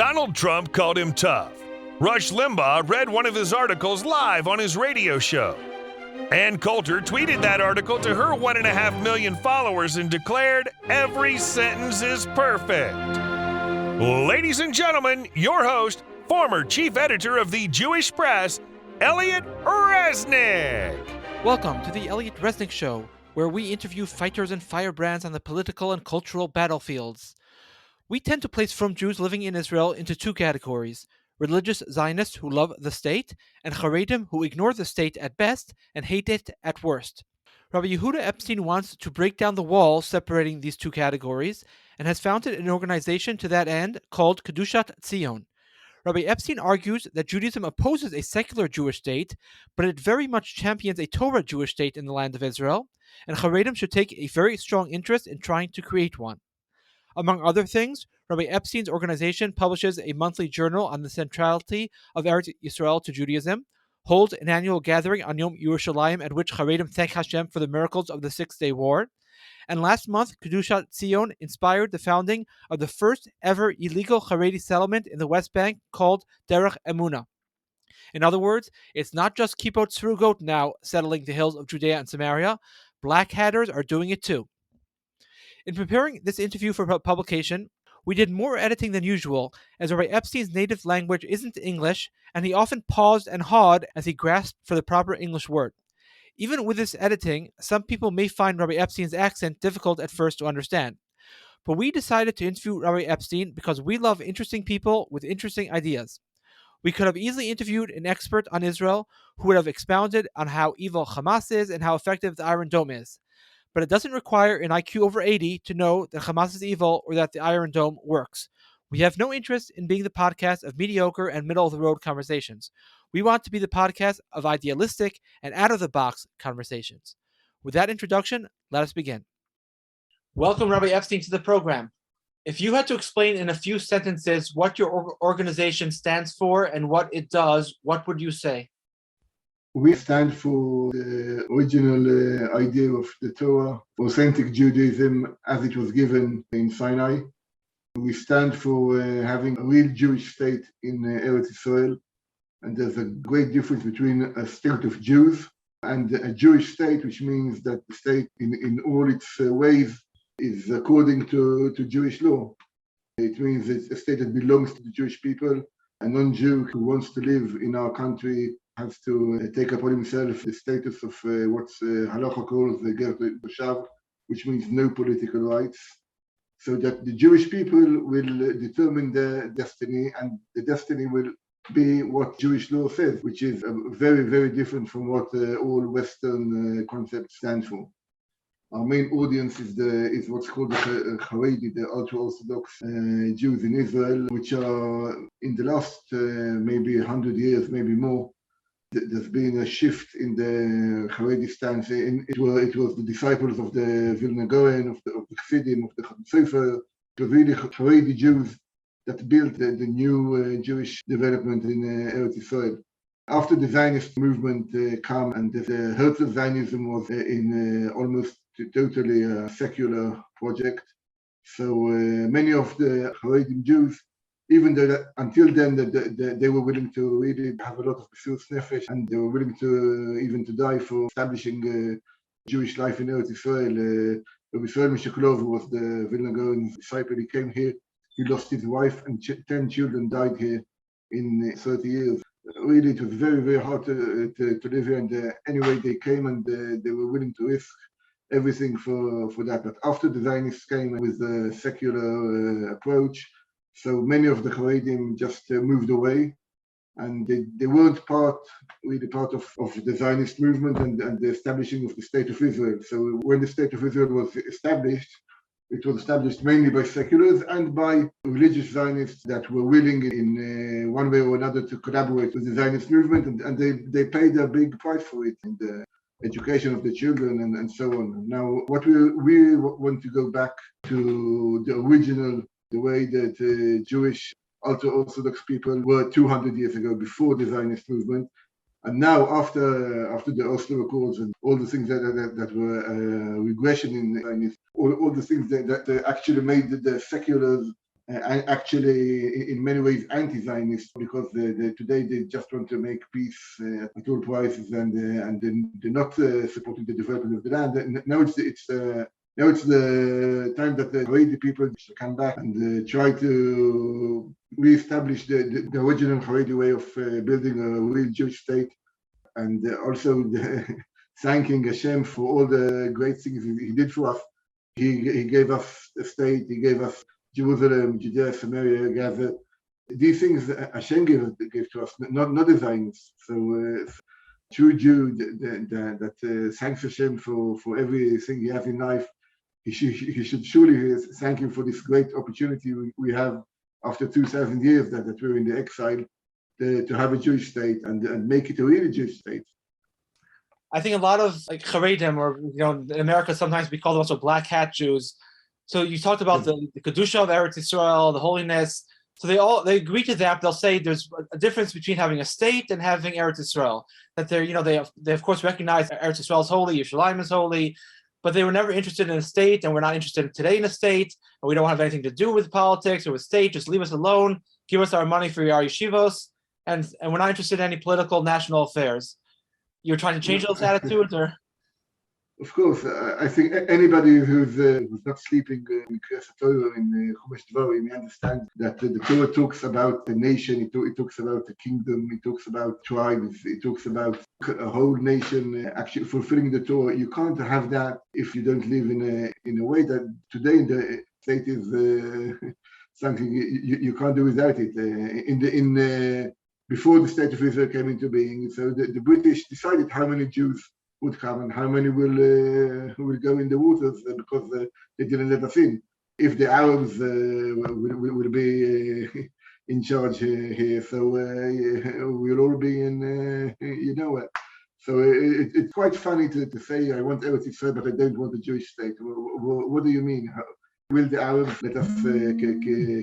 Donald Trump called him tough. Rush Limbaugh read one of his articles live on his radio show. Ann Coulter tweeted that article to her 1.5 million followers and declared, "Every sentence is perfect." Ladies and gentlemen, your host, former chief editor of the Jewish Press, Elliot Resnick. Welcome to the Elliot Resnick Show, where we interview fighters and firebrands on the political and cultural battlefields. We tend to place frum Jews living in Israel into two categories: religious Zionists who love the state, and charedim who ignore the state at best and hate it at worst. Rabbi Yehuda Epstein wants to break down the wall separating these two categories and has founded an organization to that end called Kedushat Tziyon. Rabbi Epstein argues that Judaism opposes a secular Jewish state, but it very much champions a Torah Jewish state in the land of Israel, and charedim should take a very strong interest in trying to create one. Among other things, Rabbi Epstein's organization publishes a monthly journal on the centrality of Eretz Yisrael to Judaism, holds an annual gathering on Yom Yerushalayim at which charedim thank Hashem for the miracles of the Six-Day War, and last month, Kedushat Tziyon inspired the founding of the first ever illegal Haredi settlement in the West Bank called Derech Emunah. In other words, it's not just Kibbutz Srugot now settling the hills of Judea and Samaria, Black Hatters are doing it too. In preparing this interview for publication, we did more editing than usual, as Rabbi Epstein's native language isn't English, and he often paused and hawed as he grasped for the proper English word. Even with this editing, some people may find Rabbi Epstein's accent difficult at first to understand. But we decided to interview Rabbi Epstein because we love interesting people with interesting ideas. We could have easily interviewed an expert on Israel who would have expounded on how evil Hamas is and how effective the Iron Dome is. But it doesn't require an IQ over 80 to know that Hamas is evil or that the Iron Dome works. We have no interest in being the podcast of mediocre and middle-of-the-road conversations. We want to be the podcast of idealistic and out-of-the-box conversations. With that introduction, let us begin. Welcome, Rabbi Epstein, to the program. If you had to explain in a few sentences what your organization stands for and what it does, what would you say? We stand for the original idea of the Torah, authentic Judaism as it was given in Sinai. We stand for having a real Jewish state in Eretz Yisrael. And there's a great difference between a state of Jews and a Jewish state, which means that the state in all its ways is according to Jewish law. It means it's a state that belongs to the Jewish people. A non-Jew who wants to live in our country has to take upon himself the status of what's Halacha calls the Ger Toshav, which means no political rights, so that the Jewish people will determine their destiny, and the destiny will be what Jewish law says, which is very, very different from what all Western concepts stand for. Our main audience is what's called the charedim, the ultra-Orthodox Jews in Israel, which are in the last maybe 100 years, maybe more. There's been a shift in the Haredi stance. It was the disciples of the Vilna Gaon, of the Chassidim, of the Sofer. It was really Haredi Jews that built the new Jewish development in Eretz Yisrael. After the Zionist movement came, and the Herzl Zionism was in almost totally a secular project. So many of the Haredim Jews, even though until then they were willing to really have a lot of Mesirut Nefesh, and they were willing to even to die for establishing Jewish life in Eretz Yisrael. Rabbi Yisrael Mishaklov, who was the Vilna Gaon's disciple, he came here, he lost his wife, and 10 children died here in 30 years. Really, it was very, very hard to live here, and anyway, they came and they were willing to risk everything for that. But after the Zionists came with a secular approach, so many of the Haredim just moved away, and they weren't really part of the Zionist movement and the establishing of the State of Israel. So when the State of Israel was established, it was established mainly by seculars and by religious Zionists that were willing in one way or another to collaborate with the Zionist movement, and they paid a big price for it in the education of the children and so on. Now, what we want to go back to the original, the way that Jewish ultra-Orthodox people were 200 years ago, before the Zionist movement. And now, after the Oslo Accords and all the things that were regression in Zionism, all the things that actually made the seculars actually in many ways anti-Zionist, because today they just want to make peace at all prices, and they're not supporting the development of the land. And now it's the time that the Haredi people should come back and try to re-establish the original Haredi way of building a real Jewish state, and also thanking Hashem for all the great things He did for us. He gave us a state. He gave us Jerusalem, Judea, Samaria, Gaza. These things Hashem gave to us, not the Zionists. So true Jew that thanks Hashem for everything he has in life. He should surely thank him for this great opportunity we have after 2,000 years that we're in the exile to have a Jewish state and make it a really Jewish state. I think a lot of like charedim, or in America sometimes we call them also black hat Jews. So you talked about the Kedusha of Eretz Yisrael, the holiness. So they agree to that. They'll say there's a difference between having a state and having Eretz Yisrael. That they of course recognize Eretz Yisrael is holy, Yerushalayim is holy, but they were never interested in a state, and we're not interested today in a state, and we don't have anything to do with politics or with state. Just leave us alone, give us our money for our yeshivos, and we're not interested in any political national affairs. You're trying to change those attitudes, or? Of course, I think anybody who's not sleeping in Kedushat Tziyon in Chumash Dvarim, understands that the Torah talks about the nation, it talks about the kingdom, it talks about tribes, it talks about a whole nation actually fulfilling the Torah. You can't have that if you don't live in a way that today the state is something you can't do without it. Before the state of Israel came into being, so the British decided how many Jews would come and how many will go in the waters because they didn't let us in. If the Arabs will be in charge here, so we'll all be in, So it's quite funny to say, I want Eretz Yisrael, but I don't want a Jewish state. What do you mean? Will the Arabs let us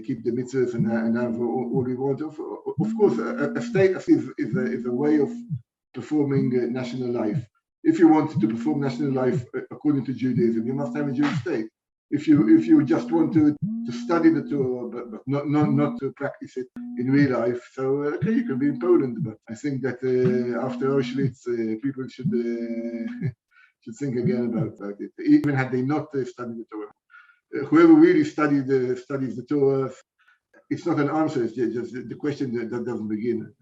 keep the mitzvahs and have all we want? Of course, a state is a way of performing national life. If you want to perform national life according to Judaism, you must have a Jewish state. If you just want to study the Torah, but not to practice it in real life, so okay, you can be in Poland. But I think that after Auschwitz, people should think again about it, even had they not studied the Torah. Whoever really studies the Torah, it's not an answer. It's just the question that doesn't begin.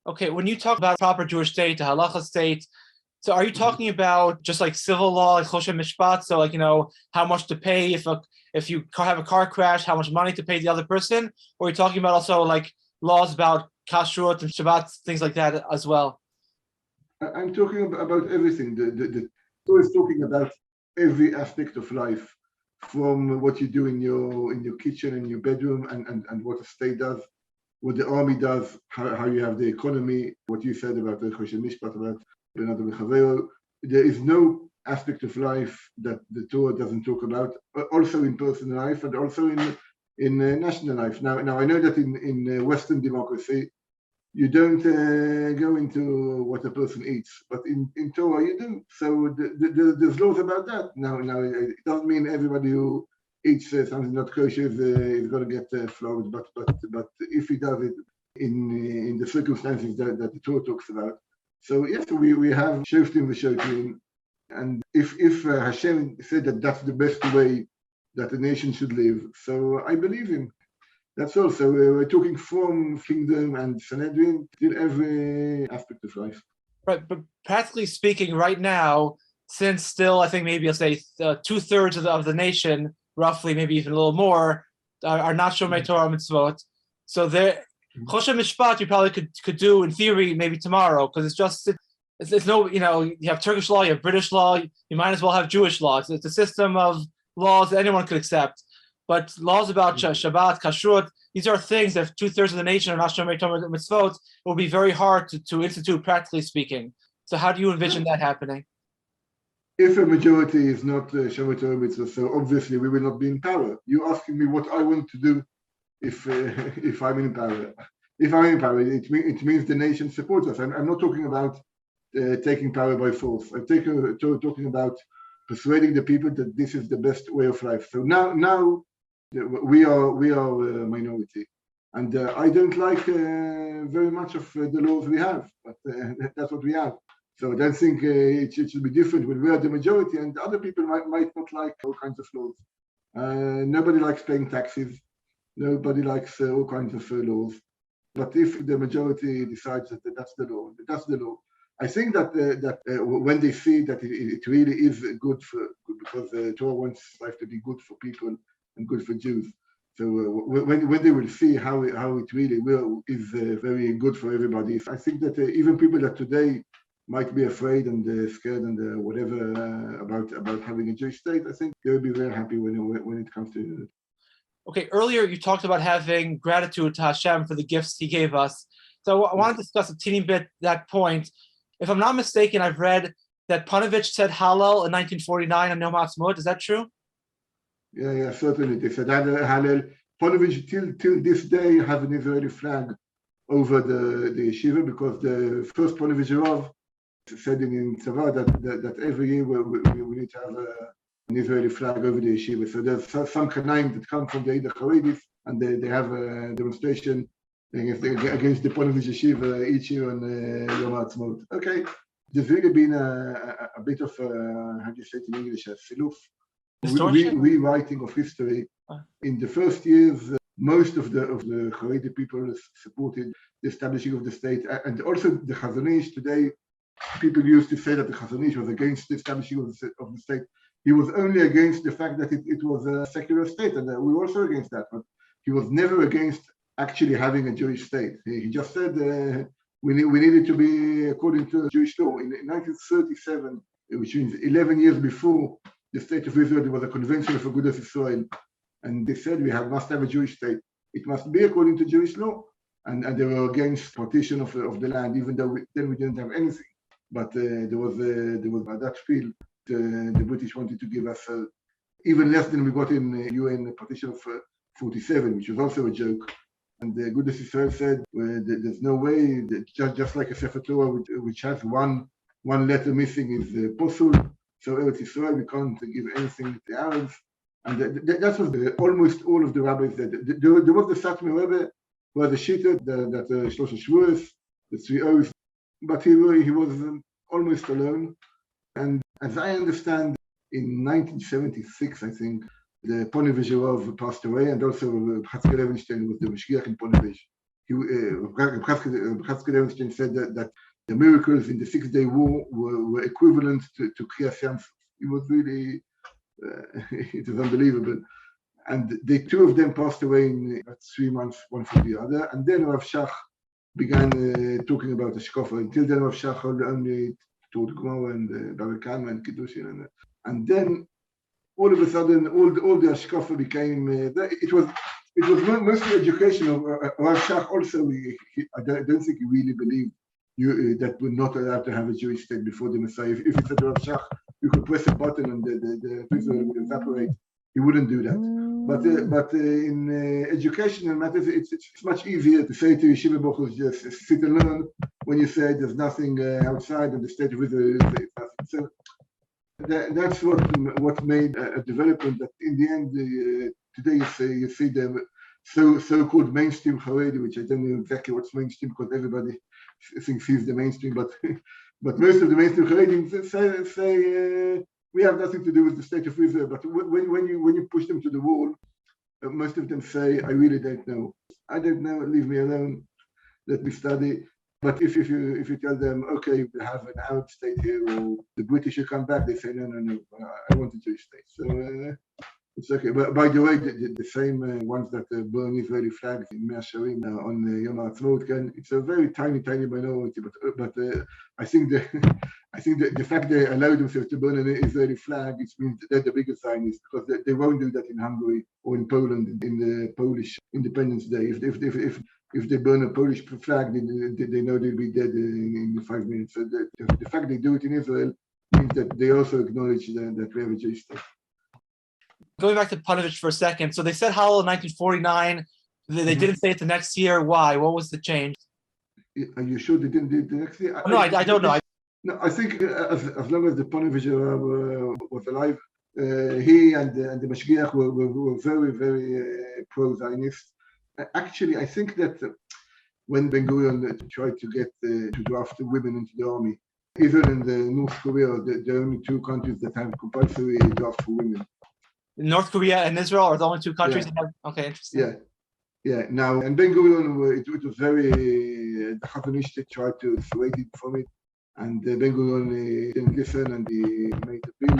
Okay, when you talk about proper Jewish state, a halacha state, so are you talking about just like civil law, like choshen mishpat, so like, how much to pay if you have a car crash, how much money to pay the other person? Or are you talking about also like laws about kashrut and Shabbat, things like that as well? I'm talking about everything. The Torah is talking about every aspect of life, from what you do in your kitchen, in your bedroom, and what a state does, what the army does, how you have the economy, what you said about the choshen mishpat, about another mechaveo. There is no aspect of life that the Torah doesn't talk about, also in personal life and also in national life. Now I know that in Western democracy, you don't go into what a person eats, but in Torah you do. So there's laws about that. Now it doesn't mean everybody who eats something not kosher is going to get flogged, but if he does it in the circumstances that the Torah talks about. So yes, we have shoftim v'shotim, and if Hashem said that that's the best way that a nation should live, so I believe him. That's all. So we're talking from kingdom and Sanhedrin in every aspect of life. Right, but practically speaking, right now, since still I think maybe I'll say 2/3 of the nation, roughly, maybe even a little more, are not Shomrei Torah mitzvot. So there, choshen mishpat you probably could do in theory maybe tomorrow, because it's no, you have Turkish law, you have British law, you might as well have Jewish law. It's a system of laws that anyone could accept. But laws about Shabbat, kashrut, these are things that if 2/3 of the nation are not Shomrei Torah mitzvot, it will be very hard to institute, practically speaking. So how do you envision that happening? If a majority is not Shomrei Torah mitzvot, so obviously we will not be in power. You're asking me what I want to do if I'm in power. If I'm in power, it means the nation supports us. I'm not talking about taking power by force. I'm talking about persuading the people that this is the best way of life. So now We are a minority, and I don't like very much of the laws we have, but that's what we have. So I don't think it should be different when we are the majority, and other people might not like all kinds of laws. Nobody likes paying taxes. Nobody likes all kinds of laws. But if the majority decides that that's the law, that's the law. I think that when they see that it really is good because Torah wants life to be good for people and good for Jews. So when they will see how it really is very good for everybody, I think that even people that today might be afraid and scared and whatever about having a Jewish state, I think they will be very happy when it comes to it. Okay, earlier you talked about having gratitude to Hashem for the gifts He gave us. So I want to discuss a teeny bit that point. If I'm not mistaken, I've read that Panovich said Hallel in 1949 on Yom HaAtzmaut. Is that true? Yeah, certainly. They said Hallel. Panovich till this day have an Israeli flag over the yeshiva because the first Panovich Rav said in Tzava that every year we need to have an Israeli flag over the yeshiva. So there's some charedim that come from the Eidah Charedis, and they have a demonstration against the Panovich yeshiva each year on Yom HaAtzmaut. Okay, there's really been a bit of how do you say it in English, a siluf, rewriting of history. In the first years, most of the Haredi people supported the establishing of the state, and also the Chazon Ish. Today, people used to say that the Chazon Ish was against the establishing of the state. He was only against the fact that it was a secular state, and we were also against that. But he was never against actually having a Jewish state. He just said we needed to be according to Jewish law. In 1937, which means 11 years before the state of Israel, there was a convention of Agusdas Yisrael, and they said we must have a Jewish state. It must be according to Jewish law, and they were against partition of the land, even though then we didn't have anything. But there was by that field the British wanted to give us even less than we got in UN partition of 47, which was also a joke. And the Agusdas Yisrael said there's no way, just like a Sefer Torah which has one letter missing is posul. So Eretz Yisrael, we can't give anything to the Arabs. And that was almost all of the rabbis said. There was the Satmar Rebbe who had a shita that Shlosh Shavuos, the 3 oaths, but he was almost alone. And as I understand, in 1976, I think, the Panovich Rav passed away, and also Chatzkel Levenstein was the Mashgiach in Panovich. Chatzkel Levenstein said that the miracles in the 6-day war were equivalent to Kriyas Yam. It was really, it was unbelievable. And the two of them passed away in 3 months, one for the other. And then Rav Shach began talking about the Shkofa. Until then, Rav Shach only taught Gemara and Bava Kama and Kiddushin. And then all of a sudden, all the Ashkafa became. It was mostly educational. Rav Shach also, I don't think he really believed that we're not allowed to have a Jewish state before the Messiah. If it's a Rav Shach, you could press a button and the Israel would evaporate. He wouldn't do that. But in educational matters, it's much easier to say to Yeshiva Bochus, just sit and learn, when you say there's nothing outside of the state of Israel. So that's what made a development that in the end, today you see the so-called mainstream Haredi, which I don't know exactly what's mainstream because everybody thinks he's the mainstream, but most of the mainstream Haredim say we have nothing to do with the state of Israel. But when you push them to the wall, most of them say, I really don't know. I don't know, leave me alone, let me study. But if you tell them, okay, we have an Arab state here, or the British will come back, they say, no, I want a Jewish state. So it's okay. But by the way, the same ones that burn Israeli flags in Mea Shearim on Yom HaAtzmaut, it's a very tiny minority. But I think the fact they allow themselves to burn an Israeli flag, it means they're the biggest Zionists, because they won't do that in Hungary or in Poland in the Polish Independence Day. If they burn a Polish flag, they know they'll be dead in 5 minutes. So the fact they do it in Israel means that they also acknowledge that we have a Jewish state. Going back to Panovich for a second, so they said Hallel in 1949. They didn't say it the next year. Why? What was the change? Are you sure they didn't do it the next year? No, I don't know. No, I think as long as the Panovich was alive, he and the Mashgiach were very, very pro-Zionist. Actually, I think that when Ben-Gurion tried to get to draft women into the army, Israel and North Korea are the only two countries that have compulsory draft for women. North Korea and Israel are the only two countries that have. Okay, interesting. Yeah. Now, and Ben-Gurion, it was very, the Chazon Ish tried to dissuade him from it, and Ben-Gurion didn't listen, and he made a bill,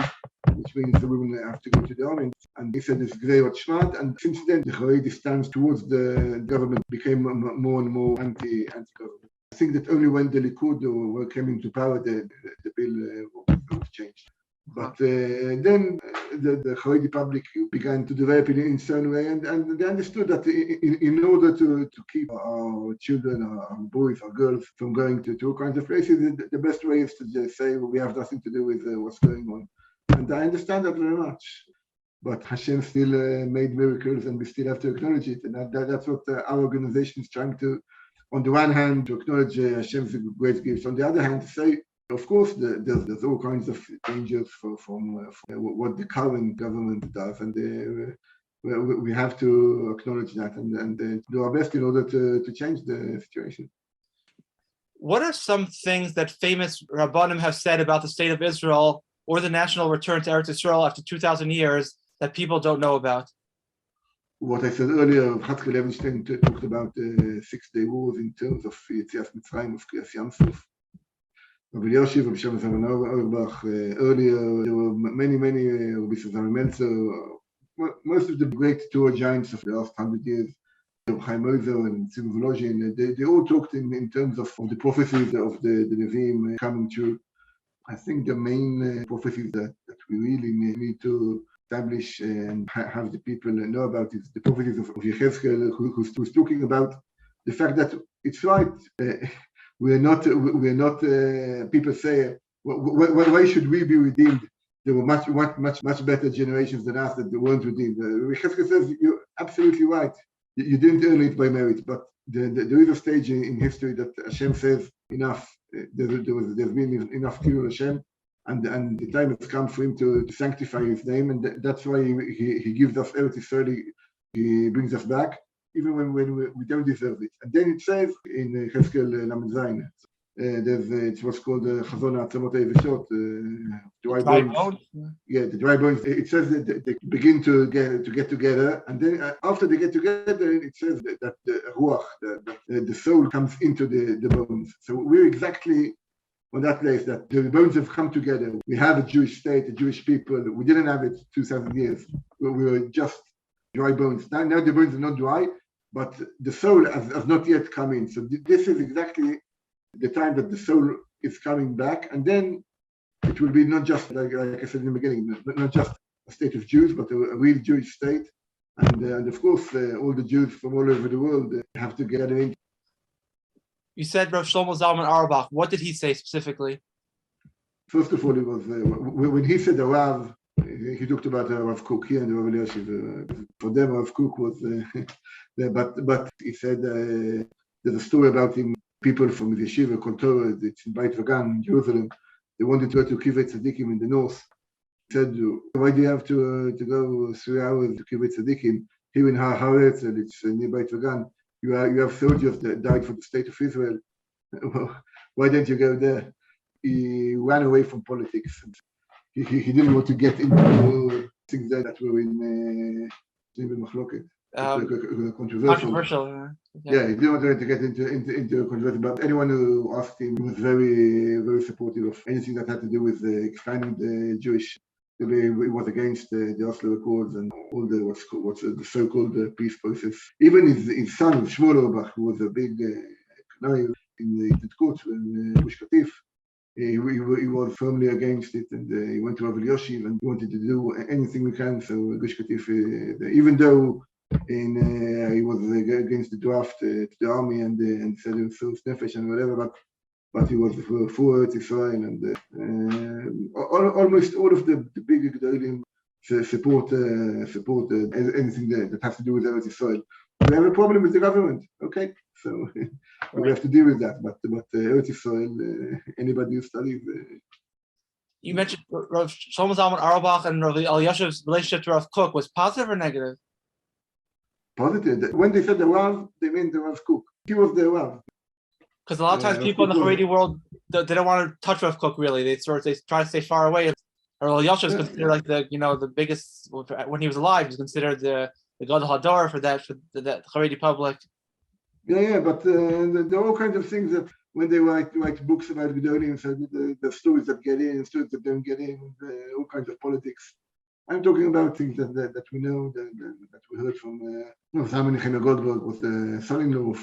which means the women have to go to the army. And he said it's Gzeirat Shvat, and since then the Haredi stance towards the government became more and more anti-government. I think that only when the Likud came into power, the bill was changed. But then the Haredi public began to develop in a certain way, and they understood that in order to keep our children, our boys, our girls from going to all kinds of places, the best way is to just say, well, we have nothing to do with what's going on. And I understand that very much. But Hashem still made miracles, and we still have to acknowledge it. And that's what our organization is trying to, on the one hand, to acknowledge Hashem's great gifts. On the other hand, to say, of course, there's all kinds of dangers from what the current government does, and we have to acknowledge that and do our best in order to change the situation. What are some things that famous Rabbanim have said about the state of Israel or the national return to Eretz Yisrael after 2,000 years that people don't know about? What I said earlier, Elliot Epstein talked about the 6-day wars in terms of Yetzias Mitzrayim, of Kriyas Yam Suf. Rabbi Yoshiv, Rabbi Shem Zalman Auerbach, earlier there were many Rabbi Sazar Meltzer, most of the great Torah giants of the last 100 years, Chaim Ozer and Tzimur Volozhin, they all talked in terms of the prophecies of the Nevi'im coming true. I think the main prophecies that we really need to establish and have the people know about is the prophecies of Yechezkel, who's talking about the fact that it's right. We're not. People say, why should we be redeemed? There were much better generations than us that weren't redeemed. Yechezkel says you're absolutely right. You didn't earn it by merit, but there is a stage in history that Hashem says enough. There's been enough Kilul Hashem, and the time has come for him to sanctify his name, and that's why he gives us Eretz Yisrael. He brings us back, even when we don't deserve it. And then it says in Cheskel Lamed Zayin, it's what's called Chazon Ha'atzamot Ha'yeveshot, dry bones. Yeah, the dry bones. It says that they begin to get together, and then after they get together, it says that the ruach, the soul, comes into the bones. So we're exactly on that place that the bones have come together. We have a Jewish state, a Jewish people. We didn't have it 2,000 years. We were just dry bones. Now the bones are not dry, but the soul has not yet come in. So this is exactly the time that the soul is coming back, and then it will be not just like I said in the beginning, not just a state of Jews, but a real Jewish state, and of course all the Jews from all over the world have to gather in. You said Rav Shlomo Zalman Auerbach. What did he say specifically? First of all, it was when he said the Rav, he talked about Rav Kook here and Rav Eliashiv. For them, Rav Kook was there, but he said there's a story about him. People from the yeshiva called Torah, it's in Beit Vagan in Jerusalem. They wanted to go to Kibbutz Tzadikim in the north. He said, why do you have to go 3 hours to Kibbutz Tzadikim? Here in Har Haaretz, and it's near Beit Vagan. You have soldiers that died for the state of Israel. Why don't you go there? He ran away from politics. He didn't want to get into things that were in Machloket. Controversial. Yeah, he didn't want to get into controversy. But anyone who asked him was very, very supportive of anything that had to do with expanding the Jewish. He was against the Oslo Accords and all the what's the so-called peace process. Even his son Shmuel Auerbach, who was a big canary in the Titkut in Gush Katif, he was firmly against it, and he went to Rav Yoshiv and wanted to do anything we can. So Gush Katif, even though he was against the draft to the army and said it was so nefesh and whatever, but he was for Eretz Yisrael, and almost all of the big Gedolim support anything that has to do with Eretz Yisrael. We have a problem with the government, okay? So we have to deal with that. But Eretz Yisrael, anybody who studies You mentioned Rav Shlomo Zalman Auerbach and Rav Elyashiv's relationship to Rav Kook was positive or negative? Positive. When they said the Rav, they meant the Rav Kook. He was the Rav. Because a lot of times people in the Haredi world, they don't want to touch Rav Kook really. They try to stay far away. Rav Elyashiv is considered like the biggest, when he was alive, he was considered the Gadol Hador for that Haredi public. Yeah, but there are all kinds of things that when they write books about Gedolim, so the stories that get in, stories that don't get in, all kinds of politics. I'm talking about things that we know, that we heard from Zalman Nechemia Goldberg was the son-in-law of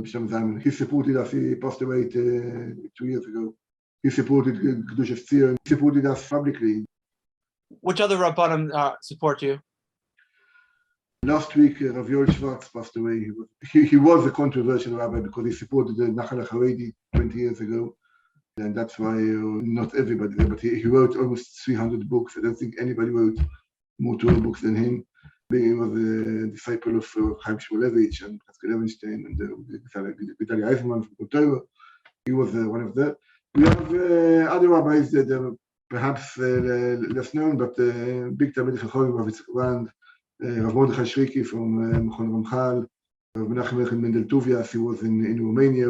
Shem Zalman. He supported us. He passed away 2 years ago. He supported Kedushat Tziyon. He supported us publicly. Which other Rabbanim support you? Last week, Rav Yoel Schwartz passed away. He was a controversial rabbi because he supported the Nachal HaCharedi 20 years ago. And that's why not everybody there, but he wrote almost 300 books. I don't think anybody wrote more Torah books than him. He was a disciple of Chaim Shmulevich and Pascal Evenstein and Vitaly Eisenman from Torah. He was one of them. We have other rabbis that are perhaps less known, but big Talmidei Chachamim, Rav Yitzchak Rand, Rav Mordechai Shriki from Mechon Ramchal, Rav Menachem Mechon Mendel Tuvias. He was in Romania.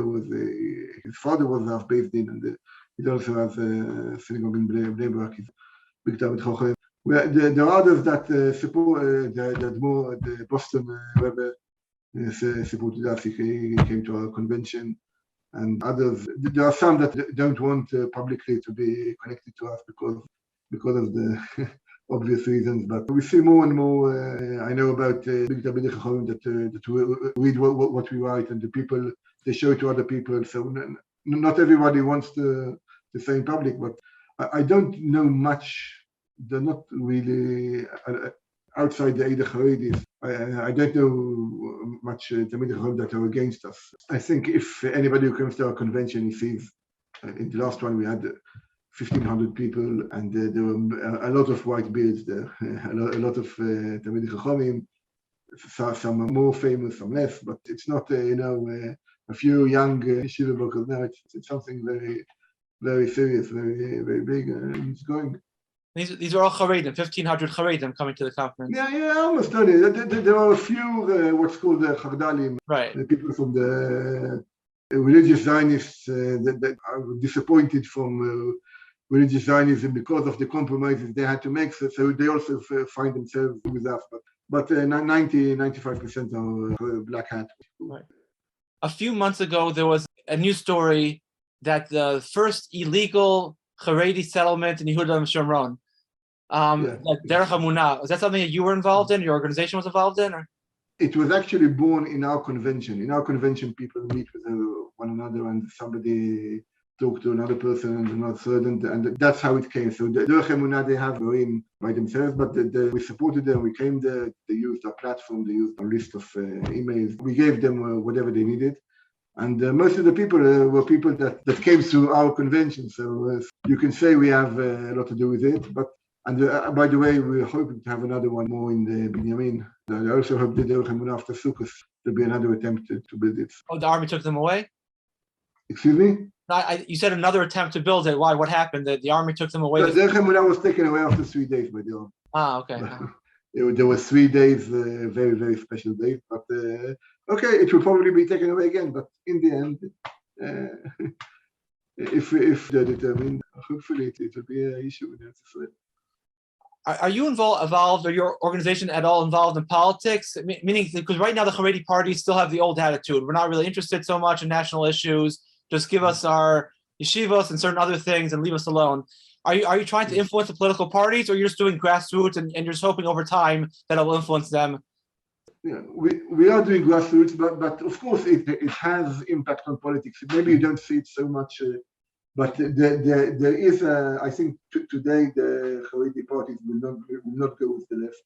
His father was Rav Beis Din, and he also has a synagogue in Bnei Brak. He's big Talmidei Chachamim. There are others that support the Boston Rebbe supported us. He came to our convention, and others. There are some that don't want publicly to be connected to us because of the obvious reasons. But we see more and more. I know about big Talmidei Chachamim that read what we write, and the people they show it to other people. So not everybody wants to say in public, but I don't know much. They're not really outside the Eida Haredis. I don't know much Talmidei Chachamim that are against us. I think if anybody who comes to our convention, he sees in the last one we had 1,500 people, and there were a lot of white beards there, a lot of Talmidei Chachamim. Some are more famous, some less, but it's not a few young yeshiva brokers. No, it's something very, very serious, very, very big, and it's going. These are all charedim, 1,500 charedim coming to the conference. Yeah, almost only. There are a few what's called the chardalim, right? The people from the religious Zionists that are disappointed from religious Zionism because of the compromises they had to make. So they also find themselves with us. But 95% are black hat. Right. A few months ago, there was a news story that the first illegal Haredi settlement in Yehuda and Shomron, like Derech HaMunah, was that something that you were involved in, your organization was involved in? Or? It was actually born in our convention. In our convention, people meet with one another, and somebody talk to another person and another third, and that's how it came. So the Derech HaMunah, they have in by themselves, but we supported them. We came there. They used our platform. They used our list of emails. We gave them whatever they needed. And most of the people were people that came through our convention. So you can say we have a lot to do with it. And by the way, we're hoping to have another one more in the Binyamin. I also hope that after Sukkot there'll be another attempt to build it. Oh, the army took them away? Excuse me? You said another attempt to build it. Why? What happened? The army took them away? The was taken away after 3 days by the army. Okay. There were 3 days, very, very special days. But okay, it will probably be taken away again. But in the end, if they're determined, hopefully it will be an issue with Israel. Are you involved, or your organization at all involved in politics? Meaning, because right now the Haredi parties still have the old attitude. We're not really interested so much in national issues. Just give us our yeshivos and certain other things and leave us alone. Are you trying to influence the political parties, or you're just doing grassroots and you're just hoping over time that it will influence them? Yeah, we are doing grassroots, but of course it has impact on politics. Maybe you don't see it so much, but there is I think today the Haredi parties will not go with the left,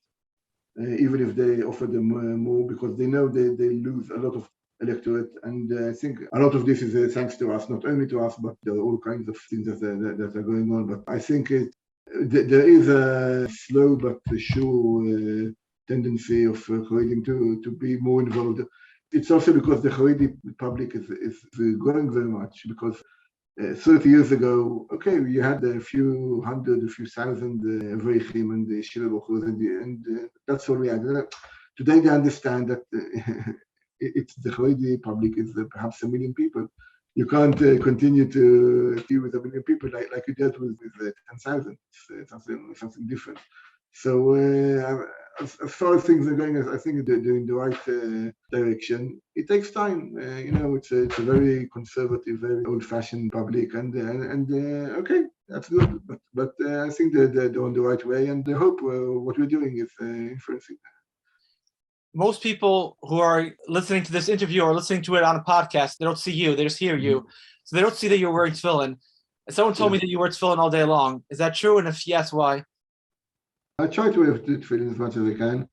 even if they offer them more, because they know they lose a lot of electorate, and I think a lot of this is thanks to us, not only to us, but there are all kinds of things that are going on. But I think there is a slow but sure tendency of charedim to be more involved. It's also because the Haredi public is growing very much, because 30 years ago, okay, you had a few hundred, a few thousand Avreichim and the Shiva Bochur, and that's all we had. Today they understand that it's the Haredi public is perhaps 1 million people. You can't continue to deal with 1 million people like you dealt with 10,000. It's something different. So as far as things are going, I think they're in the right direction. It takes time. It's a very conservative, very old-fashioned public, and okay, that's good. But I think they're on the right way, and I hope what we're doing is influencing. Most people who are listening to this interview or listening to it on a podcast, they don't see you, they just hear you. So they don't see that you're wearing tefillin. And someone told me that you wear tefillin all day long. Is that true? And if yes, why? I try to wear tefillin as much as I can.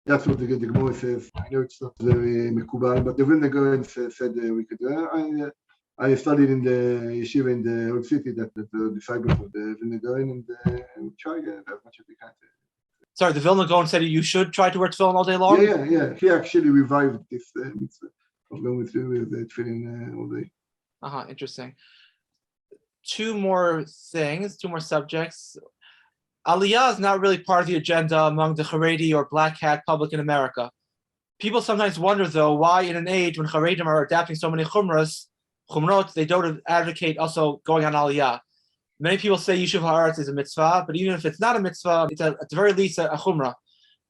That's what the Gemara says. I know it's not very mekubal, but the Vilna Gaon said we could do. I studied in the yeshiva in the old city that the disciples of the Vilna Gaon, and we tried as much as we can. Sorry, the Vilna Gaon said you should try to wear tefillin all day long? Yeah. He actually revived this mitzvah of going through with tefillin all day. Interesting. Two more subjects. Aliyah is not really part of the agenda among the Haredi or black hat public in America. People sometimes wonder, though, why in an age when charedim are adapting so many chumrot, they don't advocate also going on Aliyah. Many people say Yishuv Haaretz is a mitzvah, but even if it's not a mitzvah, it's at the very least a chumrah.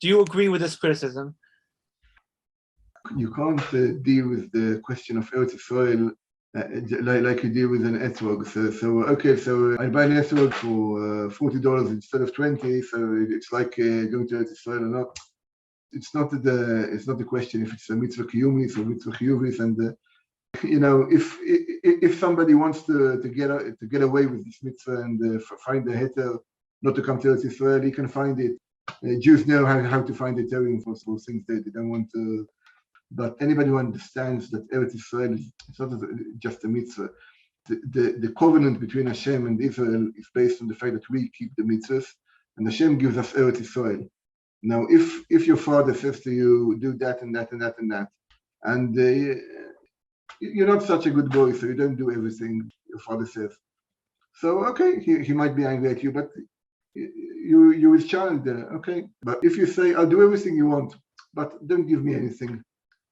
Do you agree with this criticism? You can't deal with the question of Eretz Yisrael like you deal with an etrog. So I buy an etrog for $40 instead of $20. So it's like going to Eretz Yisrael or not. It's not the question if it's a mitzvah kiyumis or mitzvah chiyuvis, and if somebody wants to get away with this mitzvah and find a heter not to come to Eretz Yisrael, he can find it. Jews know how to find the territorial for things they don't want to. But anybody who understands that Eretz Yisrael is not just a mitzvah. The covenant between Hashem and Israel is based on the fact that we keep the mitzvahs, and Hashem gives us Eretz Yisrael. Now, if your father says to you, do that and that and that and that, and you're not such a good boy, so you don't do everything your father says. So, okay, he might be angry at you, but you're his child there, okay? But if you say, I'll do everything you want, but don't give me anything,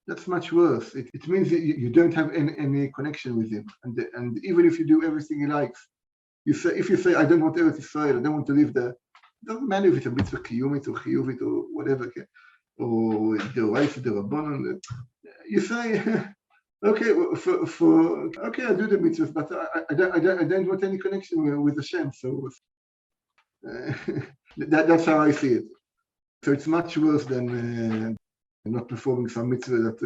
that's much worse. It means that you don't have any connection with him. And even if you do everything he likes, if you say, I don't want Eretz Yisrael, I don't want to live there, it doesn't matter if it's a mitzvah kiyumit or chiyuvit or whatever, or the rights of the rabbanon. You say, okay, okay, I do the mitzvahs, but I don't want any connection with Hashem. So that's how I see it. So it's much worse than not performing some mitzvah that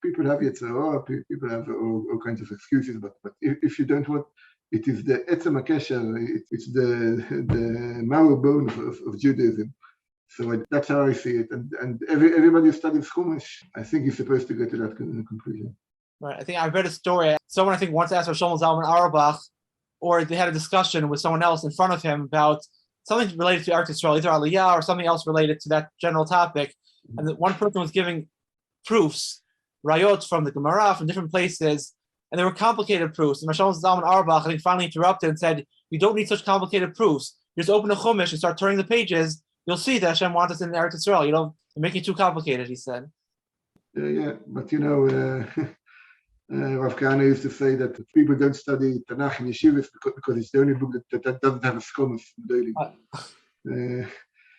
people have yetzirah, people have all kinds of excuses. But if you don't want, it is the etzem hakesher, it's the marrow bone of Judaism. So that's how I see it. And everybody who studies Chumash, I think is supposed to get to that conclusion. Right. I think I read a story. Someone once asked Shlomo Zalman Auerbach, or they had a discussion with someone else in front of him about something related to Eretz Yisrael, either Aliyah or something else related to that general topic. And that one person was giving proofs, rayot from the Gemara, from different places, and they were complicated proofs. And Shlomo Zalman Auerbach, I think, finally interrupted and said, you don't need such complicated proofs. You just open a Chumash and start turning the pages. You'll see that Hashem wants us in Eretz Yisrael. You're making it too complicated, he said. Yeah, but Rav Kahana used to say that people don't study Tanakh in yeshivas because it's the only book that doesn't have a skomas daily.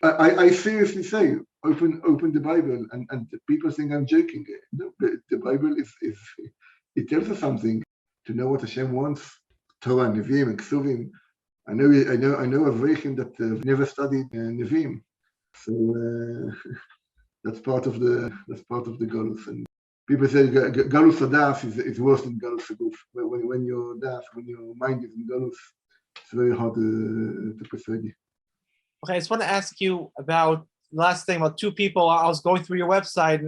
I seriously say, open the Bible, and people think I'm joking. The Bible it tells us something. To know what Hashem wants, Torah, Nevi'im, and Ksuvim. I know Avreichim that never studied Nevi'im, so that's part of the Galus. And people say Galus Hadas is worse than Galus Haguf. When your mind is in Galus, it's very hard to persuade you. Okay, I just want to ask you about the last thing about two people. I was going through your website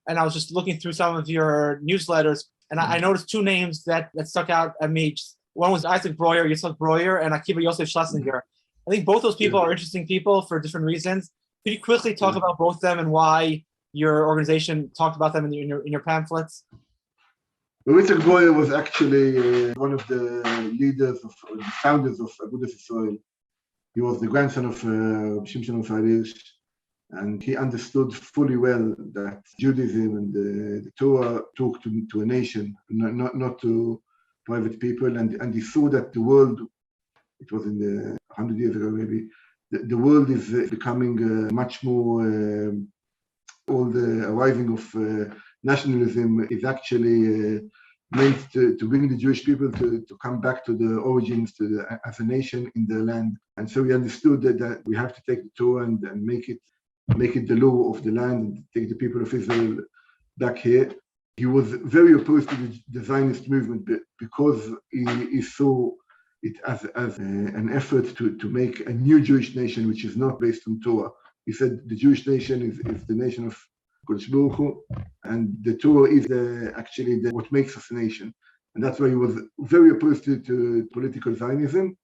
and I was just looking through some of your newsletters, and I noticed two names that stuck out at me. One was Isaac Breuer, Yitzhak Breuer, and Akiva Yosef Schlesinger. I think both those people are interesting people for different reasons. Could you quickly talk about both of them and why your organization talked about them in your pamphlets? Yitzhak Boyer was actually one of the leaders the founders of Agusdas Yisrael. He was the grandson of Shimshon Raphael, and he understood fully well that Judaism and the Torah talk to a nation, not to private people, and he saw that the world, it was in the 100 years ago maybe, the world is becoming much more, all the arising of nationalism is actually meant to bring the Jewish people to come back to the origins, as a nation in their land. And so we understood that we have to take the Torah and make it the law of the land, and take the people of Israel back here. He was very opposed to the Zionist movement because he saw it as an effort to make a new Jewish nation, which is not based on Torah. He said the Jewish nation is the nation of Kodesh Baruch Hu, and the Torah is actually what makes us a nation. And that's why he was very opposed to political Zionism.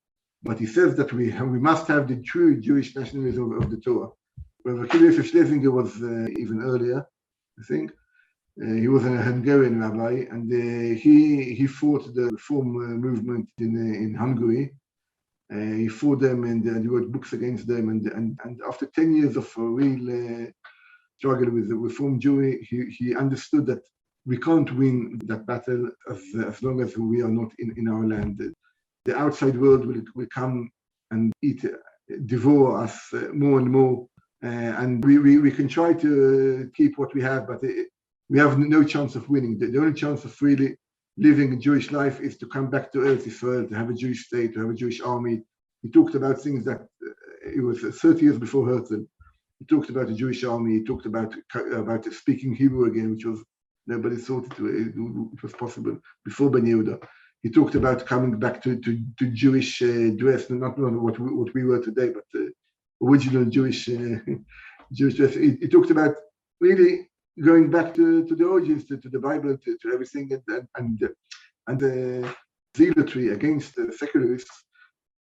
But he says that we must have the true Jewish nationalism of the Torah. Rabbi Yehuda Epstein was even earlier, I think. He was a Hungarian rabbi, and he fought the reform movement in Hungary. He fought them, and he wrote books against them. And after 10 years of real struggle with the Reform Jewry, he understood that we can't win that battle as long as we are not in our land. The outside world will come and devour us more and more, and we can try to keep what we have, but we have no chance of winning. The only chance of really living a Jewish life is to come back to Eretz Yisrael, to have a Jewish state, to have a Jewish army. He talked about things that it was 30 years before Herzl. He talked about a Jewish army. He talked about speaking Hebrew again, which was nobody thought it was possible before Ben Yehuda. He talked about coming back to Jewish dress, not what we were today, but original Jewish dress. He talked about really going back to the origins, to the Bible, to everything, and the zealotry against the secularists.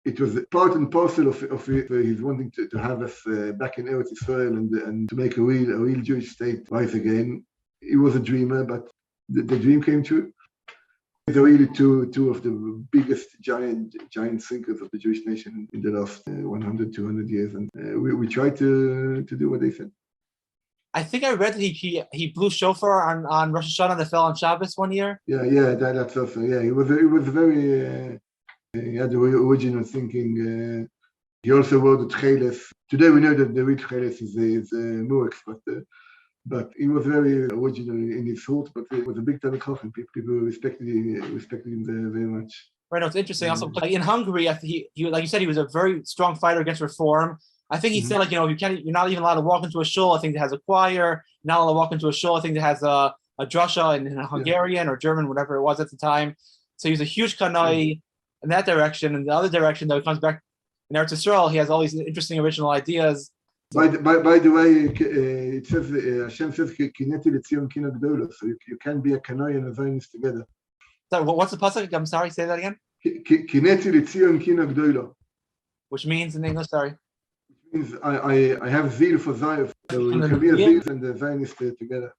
It was part and parcel of his wanting to have us back in Eretz Yisrael and to make a real Jewish state rise again. He was a dreamer, but the dream came true. They're really two of the biggest giant thinkers of the Jewish nation in the last 100, 200 years, and we try to do what they said. I think I read that he blew shofar on Rosh Hashanah that fell on Shabbos one year. Yeah, that's also, yeah. He was very. He had the original thinking. He also wrote the Tcheles. Today we know that the real Tcheles is Murex, but he was very original in his thought. But it was a big time of people respected him very much. Right. No, it's interesting. Also, like in Hungary, I think he like you said, he was a very strong fighter against reform. I think he said, like, you're not even allowed to walk into a shul, I think, that has a choir. You're not allowed to walk into a shul, I think, that has a drasha in Hungarian or German, whatever it was at the time. So he was a huge kanai in that direction. And the other direction, though, he comes back in Eretz Yisrael, he has all these interesting original ideas. By the way, it says, Hashem says, Kineti Tziyon Kina Gdola, so you can be a kanai and a Zionist together. So what's the pasuk? I'm sorry, say that again. Kineti Tziyon Kina Gdola. Which means in English, sorry? Means I have zeal for Zion, so you can be a Zionist and a Zionist together.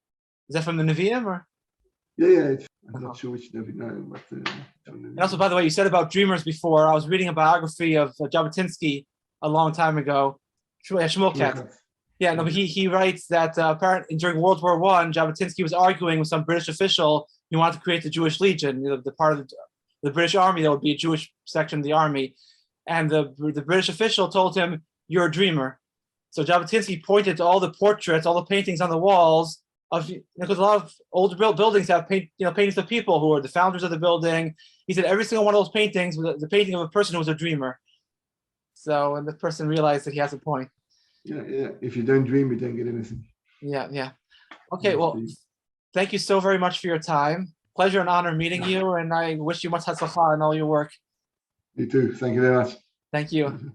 Is that from the Nevi'im, or? Yeah. I'm not sure which Nevi'im, but. And also, by the way, you said about dreamers before. I was reading a biography of Jabotinsky a long time ago. Shmuel. Yeah, no, but he writes that apparently during World War I, Jabotinsky was arguing with some British official. He wanted to create the Jewish Legion, the part of the British Army that would be a Jewish section of the army. And the British official told him, "You're a dreamer." So Jabotinsky pointed to all the portraits, all the paintings on the walls of, because a lot of older buildings have paintings of people who are the founders of the building. He said every single one of those paintings was the painting of a person who was a dreamer. So, and the person realized that he has a point. Yeah. If you don't dream, you don't get anything. Yeah. Okay, well, thank you so very much for your time. Pleasure and honor meeting you, and I wish you much hatzlacha in all your work. You too. Thank you very much. Thank you.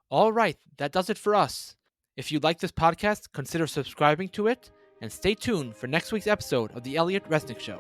All right, that does it for us. If you like this podcast, consider subscribing to it, and stay tuned for next week's episode of The Elliot Resnick Show.